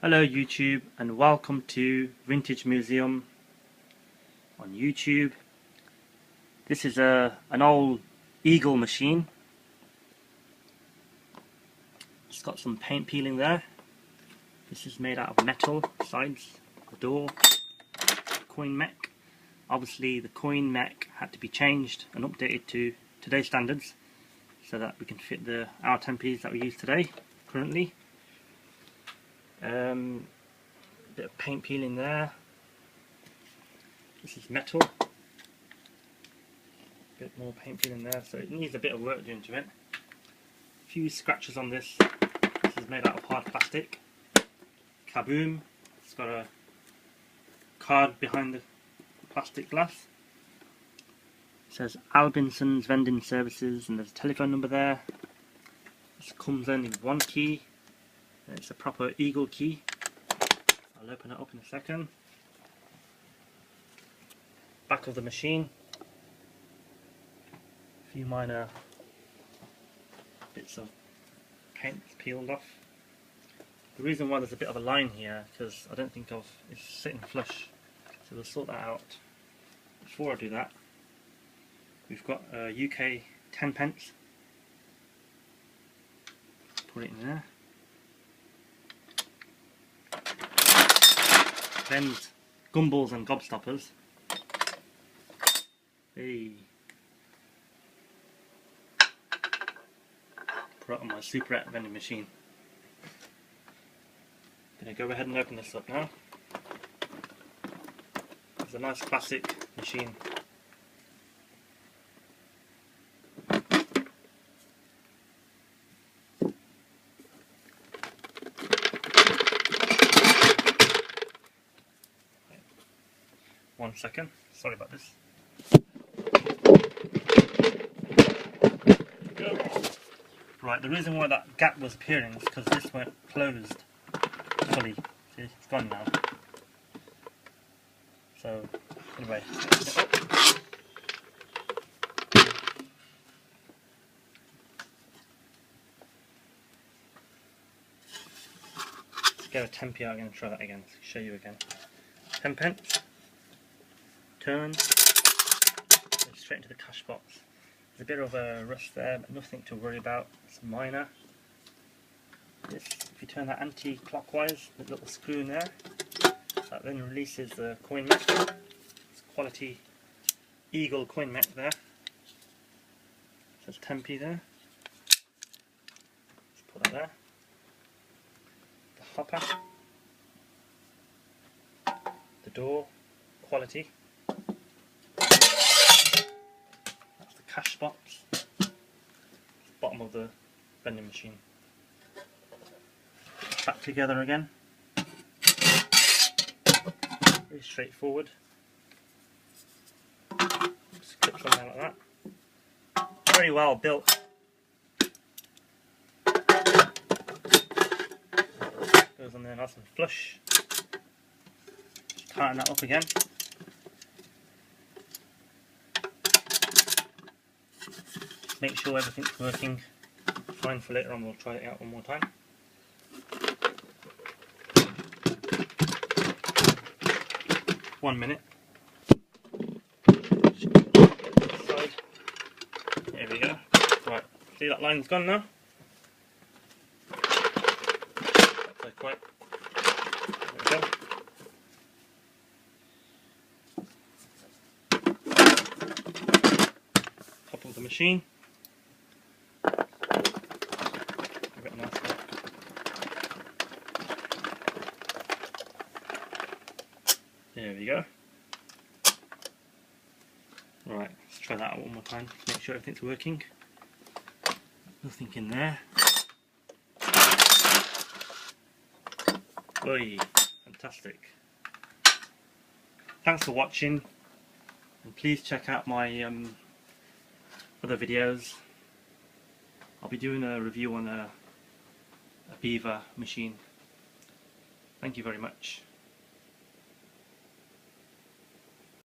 Hello YouTube, and welcome to Vintage Museum on YouTube. This is an old Eagle machine. It's got some paint peeling there. This is made out of metal, sides, the door, coin mech. Obviously the coin mech had to be changed and updated to today's standards so that we can fit the hour tempies that we use today, currently. Bit of paint peeling there. This is metal. Bit more paint peeling there, so it needs a bit of work doing to it. A few scratches on this. This is made out of hard plastic. Kaboom! It's got a card behind the plastic glass. It says Albinson's Vending Services, and there's a telephone number there. This comes only with one key. It's a proper Eagle key. I'll open it up in a second. Back of the machine. A few minor bits of paint peeled off. The reason why there's a bit of a line here, because I don't think it's sitting flush. So we'll sort that out. Before I do that, we've got UK 10 pence. Put it in there. Vends, gumballs and gobstoppers. Hey. Put it on my Super vending machine. Gonna go ahead and open this up now. It's a nice classic machine. One second, sorry about this. Right, the reason why that gap was appearing is because this weren't closed fully. See, it's gone now. So, anyway, let's get a tempi out again and try that again. Let's show you again. 10 pence. Turn, go straight into the cash box. There's a bit of a rust there, but nothing to worry about. It's minor. This, if you turn that anti-clockwise, the little screw in there, that then releases the coin mech. It's quality Eagle coin mech there. Says tempi there. Let's put that there. The hopper, the door, quality. Cash box, bottom of the vending machine. Back together again. Very straightforward. Just clips on there like that. Very well built. Goes on there nice and flush. Just tighten that up again. Make sure everything's working fine for later on. We'll try it out one more time. One minute. Side. There we go. Right, see that line's gone now? That's quite. There we go. Top of the machine. There we go. Right, let's try that out one more time. Make sure everything's working. Nothing in there. Oi, fantastic. Thanks for watching, and please check out my other videos. I'll be doing a review on a Beaver machine. Thank you very much.